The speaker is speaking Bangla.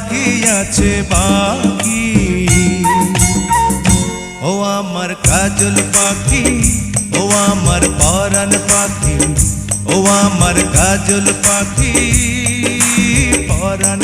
পাখি আছে বাকি। ও আমার কাজল পাখি, ও আমার পরাণ পাখি, ও আমার কাজল পাখি, পরাণ